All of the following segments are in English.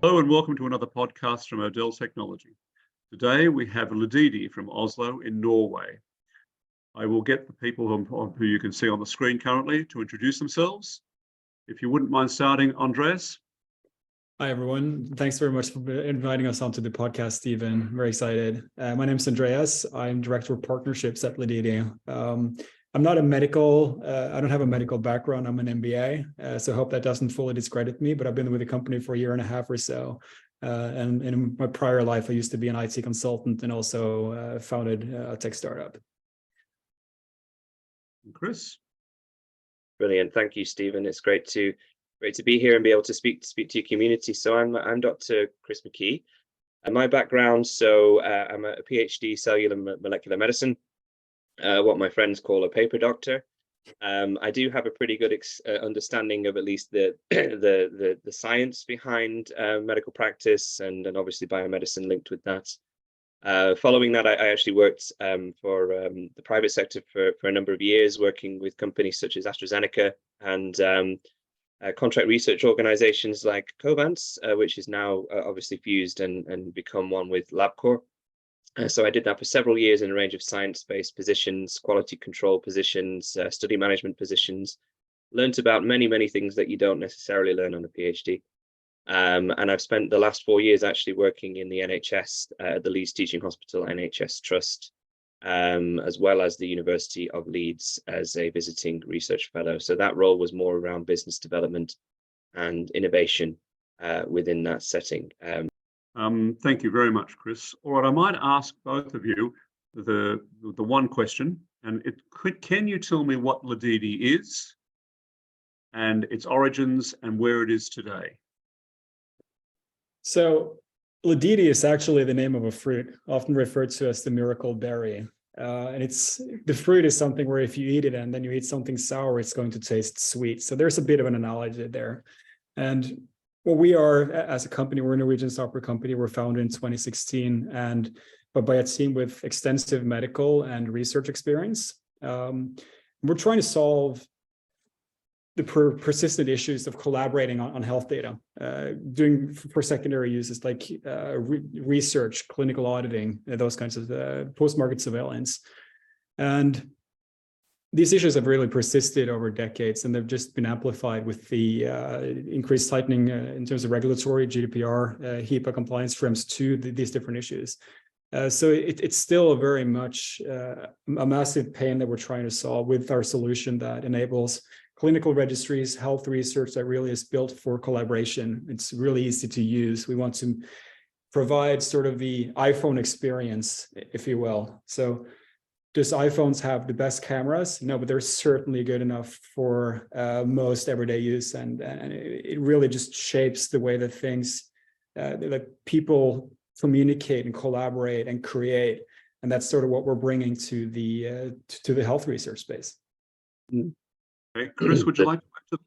Hello and welcome to another podcast from Odell Technology. Today we have Ledidi from Oslo in Norway. I will get the people who you can see on the screen currently to introduce themselves. If you wouldn't mind starting, Andreas. Hi, everyone. Thanks very much for inviting us onto the podcast, Stephen. I'm very excited. My name is Andreas. I'm Director of Partnerships at Ledidi. I'm not a medical, I don't have a medical background. I'm an MBA, so I hope that doesn't fully discredit me, but I've been with the company for a year and a half or so. And in my prior life, I used to be an IT consultant and also founded a tech startup. Chris. Brilliant. Thank you, Stephen. It's great to be here and be able to speak to your community. So I'm Dr. Chris McKee. And my background, I'm a PhD cellular molecular medicine, what my friends call a paper doctor. I do have a pretty good understanding of at least the science behind medical practice and obviously biomedicine linked with that. Following that, I actually worked for the private sector for a number of years, working with companies such as AstraZeneca and contract research organizations like Covance, which is now obviously fused and become one with LabCorp. So I did that for several years in a range of science-based positions, quality control positions, study management positions, learned about many things that you don't necessarily learn on a PhD. And I've spent the last 4 years actually working in the NHS, the Leeds Teaching Hospital NHS Trust, as well as the University of Leeds as a visiting research fellow. So that role was more around business development and innovation within that setting. Thank you very much, Chris. All right, I might ask both of you the one question, and can you tell me what Ledidi is and its origins and where it is today? So Ledidi is actually the name of a fruit, often referred to as the miracle berry. And the fruit is something where if you eat it and then you eat something sour, it's going to taste sweet. So there's a bit of an analogy there. And what we are as a company, we're a Norwegian software company. We're founded in 2016, but by a team with extensive medical and research experience. We're trying to solve the persistent issues of collaborating on health data, doing for secondary uses like research, clinical auditing, those kinds of post-market surveillance. And these issues have really persisted over decades, and they've just been amplified with the increased tightening in terms of regulatory, GDPR, HIPAA compliance, FREMS 2, these different issues. So it's still very much a massive pain that we're trying to solve with our solution that enables clinical registries, health research that really is built for collaboration. It's really easy to use. We want to provide sort of the iPhone experience, if you will. So does iPhones have the best cameras? No, but they're certainly good enough for most everyday use. And it really just shapes the way that that people communicate and collaborate and create. And that's sort of what we're bringing to the health research space. Okay. Chris, would you like to add to that?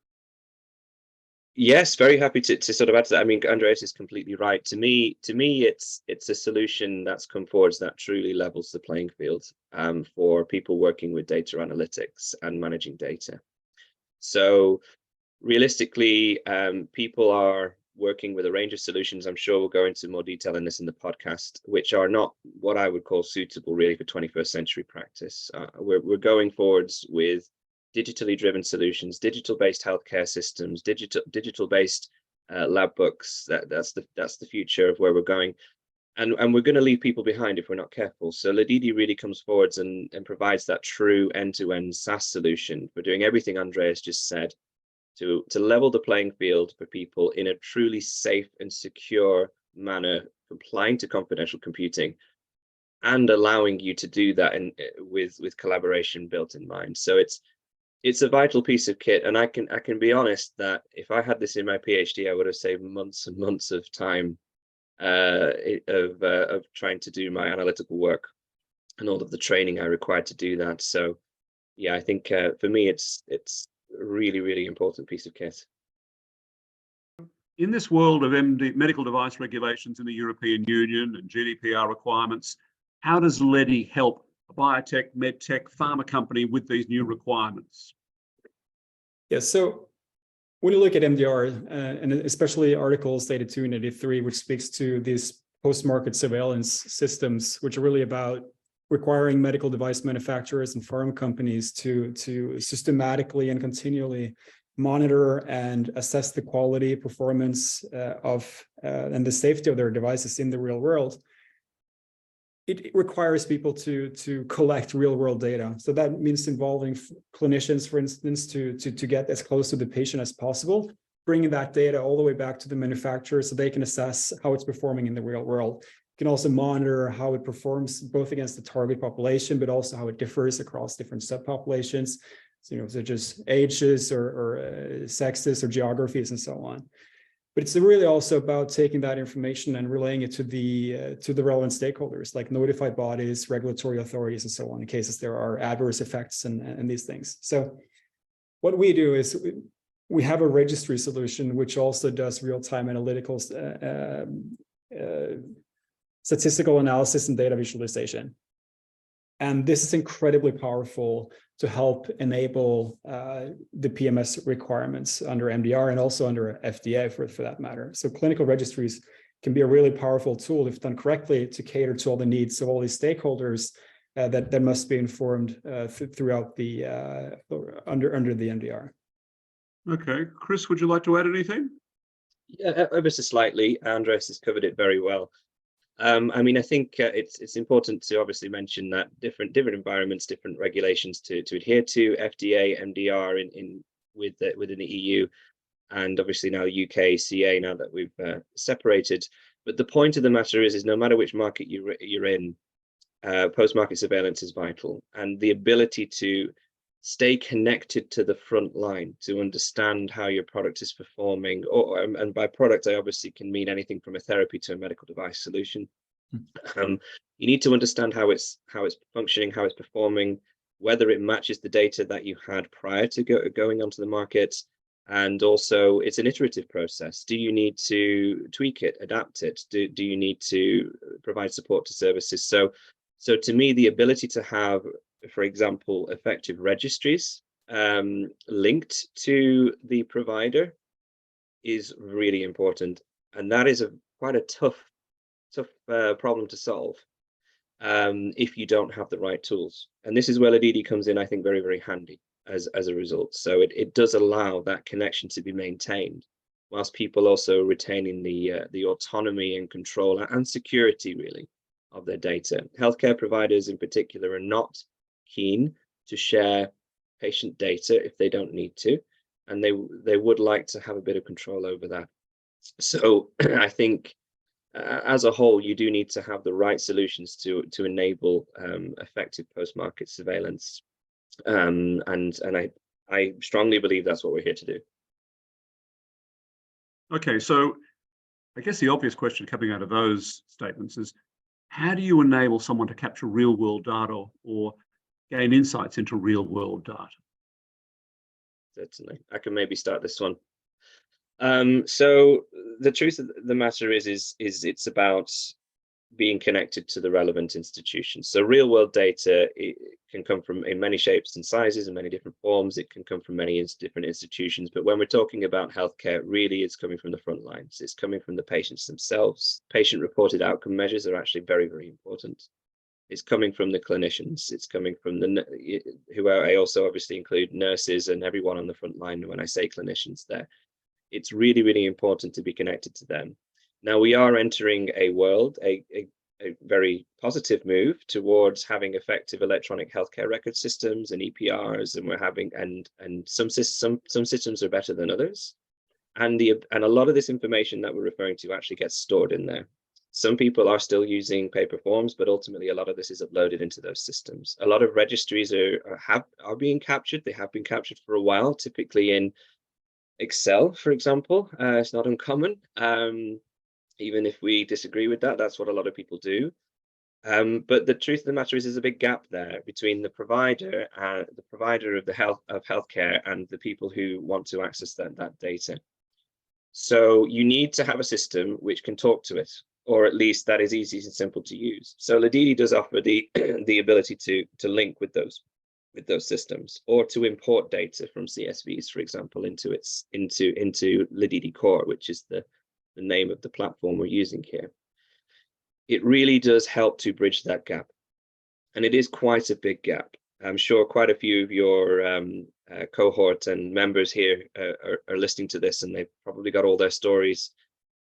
Yes, very happy to sort of add to that. I mean, Andreas is completely right. To me, it's a solution that's come forward that truly levels the playing field for people working with data analytics and managing data. So realistically, people are working with a range of solutions. I'm sure we'll go into more detail in this in the podcast, which are not what I would call suitable really for 21st century practice. We're going forwards with digitally driven solutions, digital-based healthcare systems, digital-based lab books. That's the future of where we're going, and we're going to leave people behind if we're not careful. So Ledidi really comes forwards and provides that true end-to-end SaaS solution for doing everything Andreas just said, to level the playing field for people in a truly safe and secure manner, complying to confidential computing, and allowing you to do that with collaboration built in mind. So it's a vital piece of kit, and I can be honest that if I had this in my PhD, I would have saved months and months of time of trying to do my analytical work and all of the training I required to do that. So yeah, I think for me it's a really important piece of kit. In this world of medical device regulations in the European Union and GDPR requirements, how does Ledidi help a biotech, medtech, pharma company with these new requirements? Yeah, so when you look at MDR, and especially articles 82 and 83, which speaks to these post-market surveillance systems, which are really about requiring medical device manufacturers and pharma companies to systematically and continually monitor and assess the quality, performance and the safety of their devices in the real world. It requires people to collect real world data. So that means involving clinicians, for instance, to get as close to the patient as possible, bringing that data all the way back to the manufacturer so they can assess how it's performing in the real world. You can also monitor how it performs both against the target population, but also how it differs across different subpopulations, such as ages or sexes or geographies and so on. But it's really also about taking that information and relaying it to the relevant stakeholders, like notified bodies, regulatory authorities, and so on, in cases there are adverse effects and these things. So what we do is we have a registry solution which also does real-time analytical statistical analysis and data visualization. And this is incredibly powerful to help enable the PMS requirements under MDR and also under FDA for that matter. So clinical registries can be a really powerful tool if done correctly to cater to all the needs of all these stakeholders that must be informed throughout the under the MDR. Okay, Chris, would you like to add anything? Yeah, ever so slightly. Andreas has covered it very well. I mean, I think it's important to obviously mention that different environments, different regulations to adhere to. FDA, MDR within the EU, and obviously now UK, CA. Now that we've separated, but the point of the matter is no matter which market you're in, post-market surveillance is vital, and the ability to stay connected to the front line, to understand how your product is performing, and by product I obviously can mean anything from a therapy to a medical device solution. You need to understand how it's functioning, how it's performing, whether it matches the data that you had prior to going onto the market, and also it's an iterative process. Do you need to tweak it, adapt it? Do you need to provide support to services? So to me, the ability to have, for example, effective registries linked to the provider is really important, and that is quite a tough problem to solve if you don't have the right tools. And this is where Ledidi comes in, I think, very, very handy as a result. So it does allow that connection to be maintained, whilst people also retaining the autonomy and control and security, really, of their data. Healthcare providers in particular are not keen to share patient data if they don't need to, and they would like to have a bit of control over that. So I think as a whole, you do need to have the right solutions to enable effective post-market surveillance, and I strongly believe that's what we're here to do. Okay, so I guess the obvious question coming out of those statements is, how do you enable someone to capture real world data or gain insights into real world data? Certainly, I can maybe start this one. So the truth of the matter is it's about being connected to the relevant institutions. So real world data, it can come from in many shapes and sizes and many different forms. It can come from many different institutions. But when we're talking about healthcare, really it's coming from the front lines. It's coming from the patients themselves. Patient reported outcome measures are actually very, very important. It's coming from the clinicians. It's coming from who I also obviously include nurses and everyone on the front line when I say clinicians there. It's really, really important to be connected to them. Now we are entering a world, a very positive move towards having effective electronic healthcare record systems and EPRs, and we're having and some systems are better than others, and a lot of this information that we're referring to actually gets stored in there. Some people are still using paper forms, but ultimately a lot of this is uploaded into those systems. A lot of registries are being captured. They have been captured for a while, typically in Excel, for example. It's not uncommon. Even if we disagree with that, that's what a lot of people do. But the truth of the matter is there's a big gap there between the provider of healthcare and the people who want to access that data. So you need to have a system which can talk to it, or at least that is easy and simple to use. So Ledidi does offer the ability to link with those with those systems, or to import data from CSVs, for example, into Ledidi Core, which is the name of the platform we're using here. It really does help to bridge that gap. And it is quite a big gap. I'm sure quite a few of your cohort and members here are listening to this, and they've probably got all their stories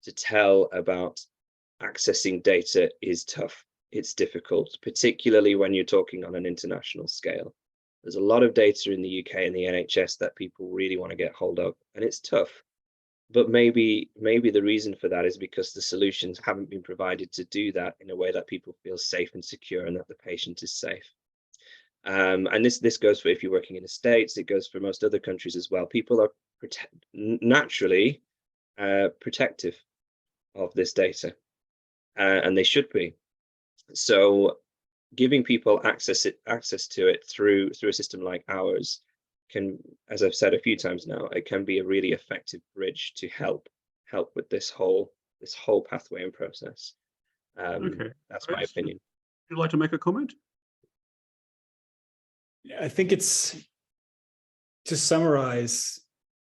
to tell about accessing data is tough. It's difficult, particularly when you're talking on an international scale. There's a lot of data in the UK and the NHS that people really want to get hold of, and it's tough. But maybe the reason for that is because the solutions haven't been provided to do that in a way that people feel safe and secure, and that the patient is safe. And this goes for if you're working in the States, it goes for most other countries as well. People are naturally protective of this data, and they should be. So giving people access to it through a system like ours can, as I've said a few times now, it can be a really effective bridge to help with this whole pathway and process. Okay, that's my opinion. Would you like to make a comment? I think it's, to summarize,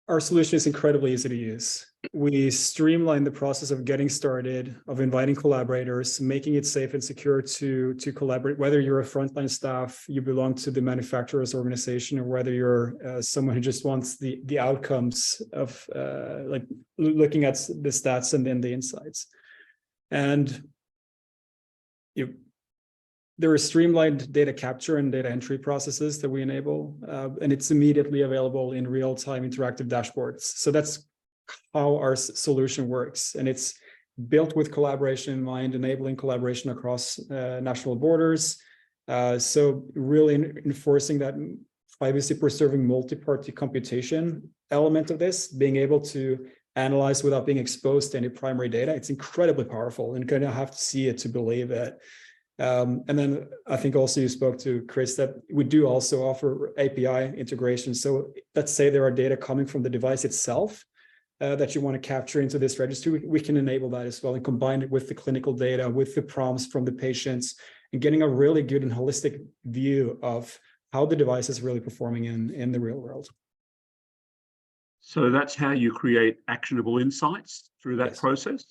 our solution is incredibly easy to use. We streamline the process of getting started, of inviting collaborators, making it safe and secure to collaborate, whether you're a frontline staff, you belong to the manufacturer's organization, or whether you're someone who just wants the outcomes of like looking at the stats and then the insights. And there are streamlined data capture and data entry processes that we enable, and it's immediately available in real-time interactive dashboards. So that's how our solution works. And it's built with collaboration in mind, enabling collaboration across national borders. So really enforcing that privacy-preserving multi-party computation element of this, being able to analyze without being exposed to any primary data. It's incredibly powerful, and you're going to have to see it to believe it. And then I think also you spoke to, Chris, that we do also offer API integration. So let's say there are data coming from the device itself that you want to capture into this registry. We can enable that as well and combine it with the clinical data, with the prompts from the patients, and getting a really good and holistic view of how the device is really performing in the real world. So that's how you create actionable insights through that process?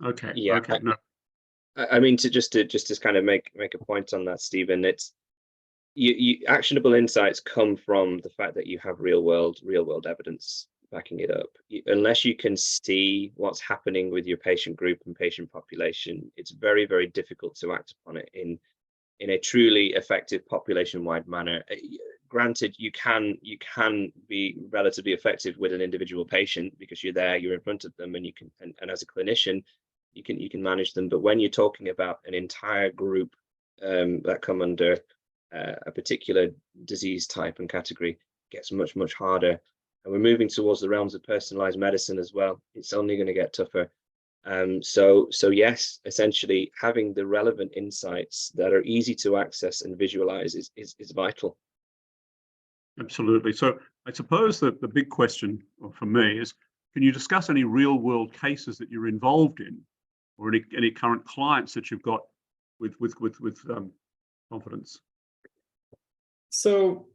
Okay. Yeah. Okay. No. I mean, just to kind of make a point on that, Stephen, it's actionable insights come from the fact that you have real world evidence backing it up. Unless you can see what's happening with your patient group and patient population, it's very, very difficult to act upon it in a truly effective population-wide manner. Granted, you can be relatively effective with an individual patient because you're there, you're in front of them, and you can, and as a clinician, you can manage them. But when you're talking about an entire group that come under a particular disease type and category, it gets much, much harder. And we're moving towards the realms of personalized medicine as well. It's only going to get tougher. So yes, essentially having the relevant insights that are easy to access and visualize is vital. Absolutely. So I suppose that the big question for me is, can you discuss any real world cases that you're involved in, or any current clients that you've got with confidence? So,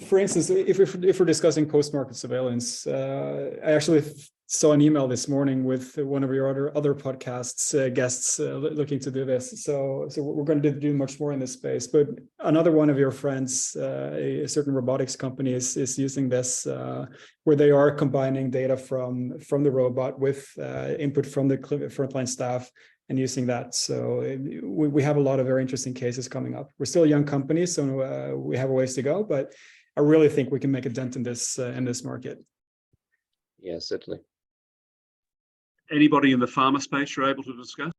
for instance, if we're discussing post-market surveillance, I actually saw an email this morning with one of your other podcasts guests looking to do this. So we're going to do much more in this space. But another one of your friends, a certain robotics company, is using this, where they are combining data from the robot with input from the frontline staff and using that. So we have a lot of very interesting cases coming up. We're still a young company, so we have a ways to go, but I really think we can make a dent in this market. Yeah, certainly. Anybody in the pharma space you're able to discuss?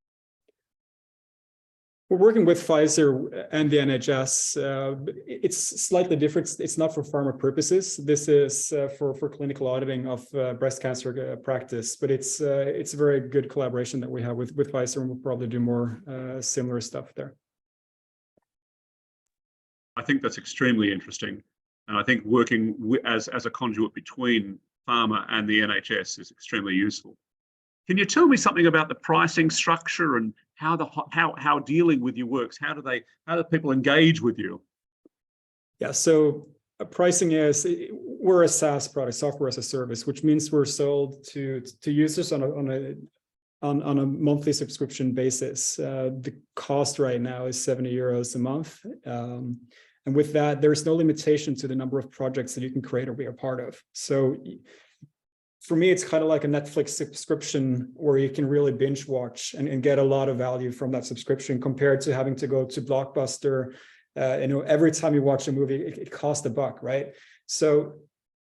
We're working with Pfizer and the NHS. It's slightly different. It's not for pharma purposes. This is for clinical auditing of breast cancer practice, but it's a very good collaboration that we have with Pfizer, and we'll probably do more similar stuff there. I think that's extremely interesting. And I think working as a conduit between pharma and the NHS is extremely useful. Can you tell me something about the pricing structure and how dealing with you works? How do people engage with you? Yeah, so pricing is, we're a SaaS product, software as a service, which means we're sold to users on a monthly subscription basis. The cost right now is 70 euros a month. And with that, there's no limitation to the number of projects that you can create or be a part of. So for me, it's kind of like a Netflix subscription where you can really binge watch and get a lot of value from that subscription compared to having to go to Blockbuster. Every time you watch a movie, it costs $1, right? So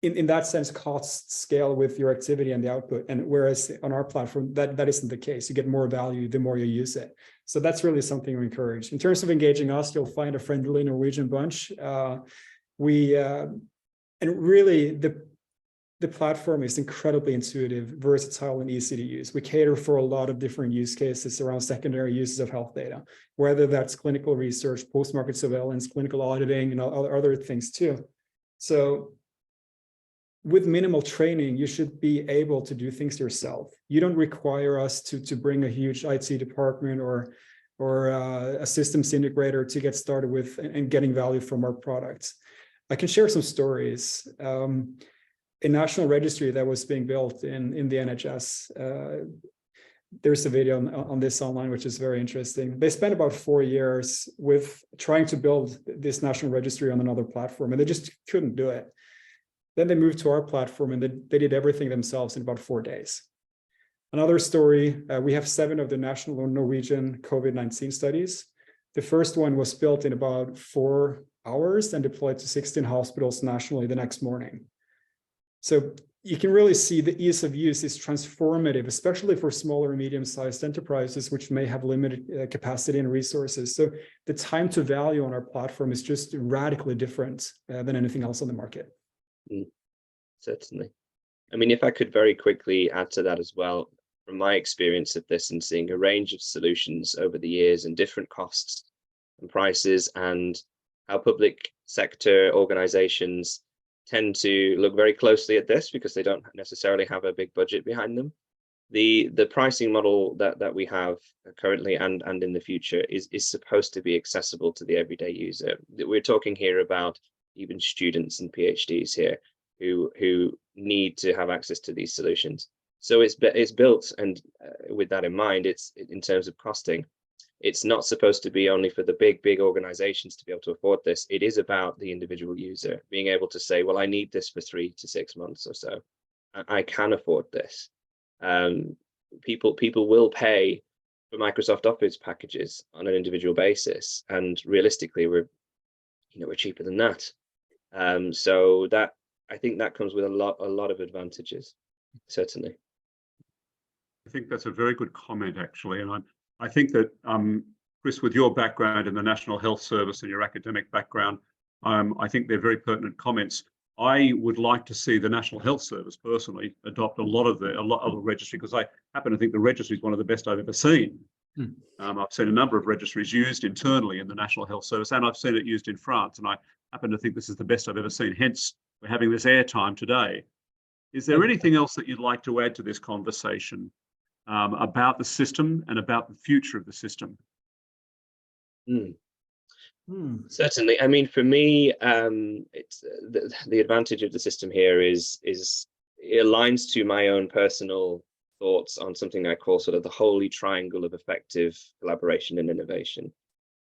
in that sense, costs scale with your activity and the output. And whereas on our platform, that isn't the case. You get more value the more you use it. So that's really something we encourage. In terms of engaging us, you'll find a friendly Norwegian bunch. And really the platform is incredibly intuitive, versatile, and easy to use. We cater for a lot of different use cases around secondary uses of health data, whether that's clinical research, post-market surveillance, clinical auditing, and other things too. So with minimal training, you should be able to do things yourself. You don't require us to bring a huge IT department or a systems integrator to get started with and getting value from our products. I can share some stories. A national registry that was being built in the NHS. There's a video on this online, which is very interesting. They spent about 4 years with trying to build this national registry on another platform, and they just couldn't do it. Then they moved to our platform, and they did everything themselves in about 4 days. Another story, we have 7 of the national or Norwegian COVID-19 studies. The first one was built in about 4 hours and deployed to 16 hospitals nationally the next morning. So you can really see the ease of use is transformative, especially for smaller and medium-sized enterprises, which may have limited capacity and resources. So the time to value on our platform is just radically different than anything else on the market. Certainly. I mean, if I could very quickly add to that as well, from my experience of this and seeing a range of solutions over the years and different costs and prices, and how public sector organizations tend to look very closely at this because they don't necessarily have a big budget behind them. The pricing model that we have currently and in the future is supposed to be accessible to the everyday user. We're talking here about even students and PhDs here who need to have access to these solutions. So it's built, and with that in mind, it's in terms of costing, it's not supposed to be only for the big organizations to be able to afford this. It is about the individual user being able to say, well, I need this for 3 to 6 months or so. I can afford this. People will pay for Microsoft Office packages on an individual basis, and realistically, we're cheaper than that. So that, I think that comes with a lot of advantages, certainly. I think that's a very good comment, actually, and I think that, Chris, with your background in the National Health Service and your academic background, I think they're very pertinent comments. I would like to see the National Health Service personally adopt a lot of the registry, because I happen to think the registry is one of the best I've ever seen. I've seen a number of registries used internally in the National Health Service, and I've seen it used in France, and I happen to think this is the best I've ever seen. Hence, we're having this airtime today. Is there anything else that you'd like to add to this conversation about the system and about the future of the system? Certainly. I mean, for me, it's the advantage of the system here is it aligns to my own personal thoughts on something I call sort of the holy triangle of effective collaboration and innovation.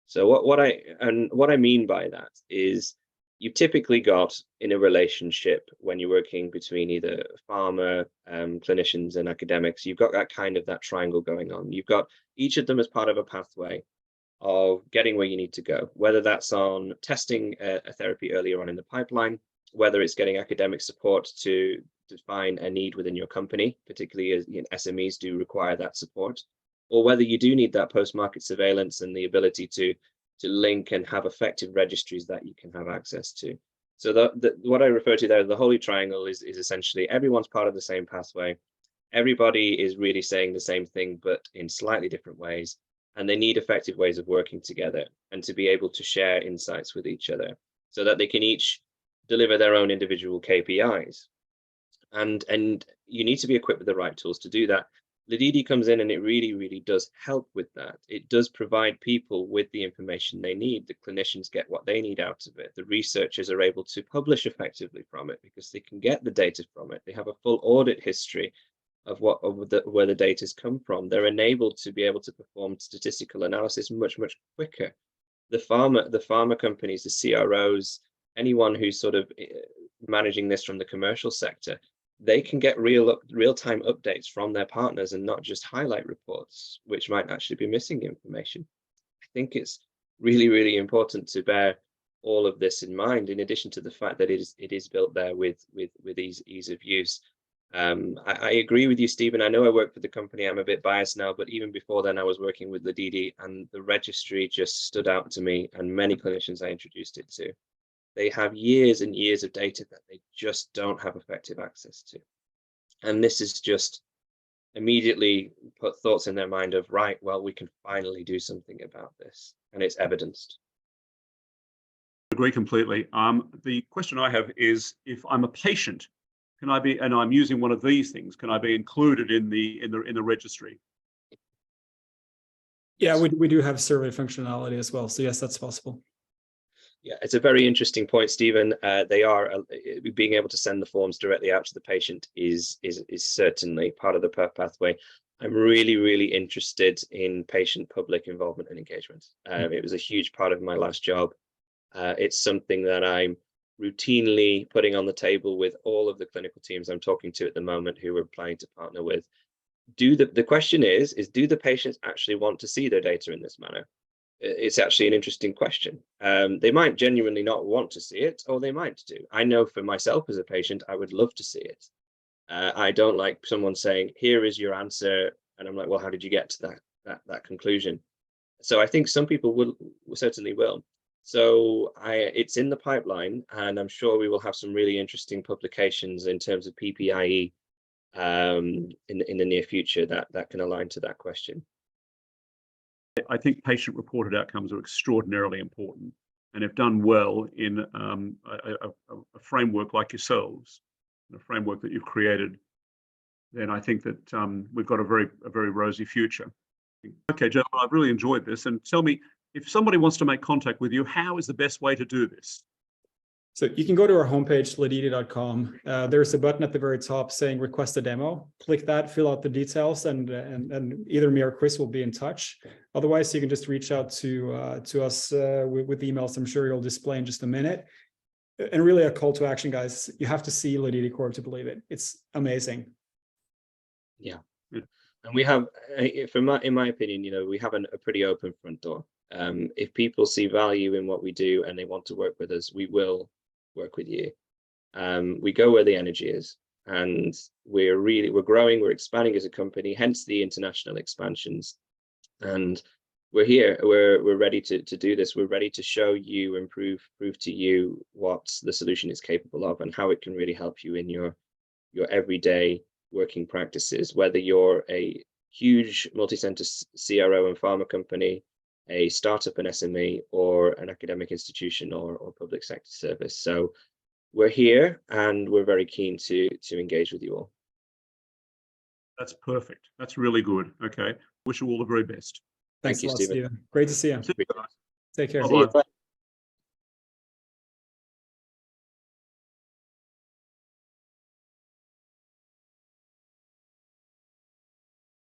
So what I mean by that is, you've typically got in a relationship when you're working between either pharma, clinicians and academics, you've got that triangle going on. You've got each of them as part of a pathway of getting where you need to go, whether that's on testing a therapy earlier on in the pipeline, whether it's getting academic support to define a need within your company, particularly as SMEs do require that support, or whether you do need that post-market surveillance and the ability to link and have effective registries that you can have access to. So what I refer to there, the holy triangle, is essentially everyone's part of the same pathway. Everybody is really saying the same thing, but in slightly different ways. And they need effective ways of working together and to be able to share insights with each other so that they can each deliver their own individual KPIs. And you need to be equipped with the right tools to do that. Ledidi comes in and it really, really does help with that. It does provide people with the information they need. The clinicians get what they need out of it. The researchers are able to publish effectively from it because they can get the data from it. They have a full audit history of where the data's come from. They're enabled to be able to perform statistical analysis much, much quicker. The pharma companies, the CROs, anyone who's sort of managing this from the commercial sector, they can get real-time updates from their partners and not just highlight reports, which might actually be missing information. I think it's really, really important to bear all of this in mind, in addition to the fact that it is built there with ease of use. I agree with you, Stephen. I know I work for the company. I'm a bit biased now, but even before then, I was working with Ledidi, and the registry just stood out to me, and many clinicians I introduced it to. They have years and years of data that they just don't have effective access to. And this is just immediately put thoughts in their mind of, right, well, we can finally do something about this. And it's evidenced. I agree completely. The question I have is, if I'm a patient, can I be, and I'm using one of these things, can I be included in the registry? Yeah, we do have survey functionality as well. So yes, that's possible. Yeah, it's a very interesting point, Stephen. They are being able to send the forms directly out to the patient is certainly part of the pathway. I'm really, really interested in patient-public involvement and engagement. It was a huge part of my last job. It's something that I'm routinely putting on the table with all of the clinical teams I'm talking to at the moment who we're planning to partner with. The question is do the patients actually want to see their data in this manner? It's actually an interesting question. They might genuinely not want to see it, or they might do. I know for myself as a patient, I would love to see it. I don't like someone saying, here is your answer. And I'm like, well, how did you get to that conclusion? So I think some people certainly will. So it's in the pipeline, and I'm sure we will have some really interesting publications in terms of PPIE in the near future that can align to that question. I think patient-reported outcomes are extraordinarily important, and if done well in a framework like yourselves, a framework that you've created, then I think that we've got a very rosy future. Okay, gentlemen, I've really enjoyed this. And tell me, if somebody wants to make contact with you, how is the best way to do this? So you can go to our homepage, ledidi.com. There's a button at the very top saying request a demo. Click that, fill out the details, and either me or Chris will be in touch. Otherwise, you can just reach out to us with emails. I'm sure you'll display in just a minute. And really a call to action, guys. You have to see Ledidi Corp to believe it. It's amazing. Yeah. And we have, in my opinion, we have a pretty open front door. If people see value in what we do and they want to work with us, we will work with you. We go where the energy is, and we're growing, we're expanding as a company, hence the international expansions. And we're here, we're ready to do this. We're ready to show you and prove to you what the solution is capable of and how it can really help you in your everyday working practices, whether you're a huge multi-center CRO and pharma company, a startup and SME, or an academic institution or public sector service. So we're here, and we're very keen to engage with you all. That's perfect. That's really good. Okay. Wish you all the very best. Thanks Thank you, a lot, Stephen. Stephen. Great to see you. See you guys. Take care. Bye-bye.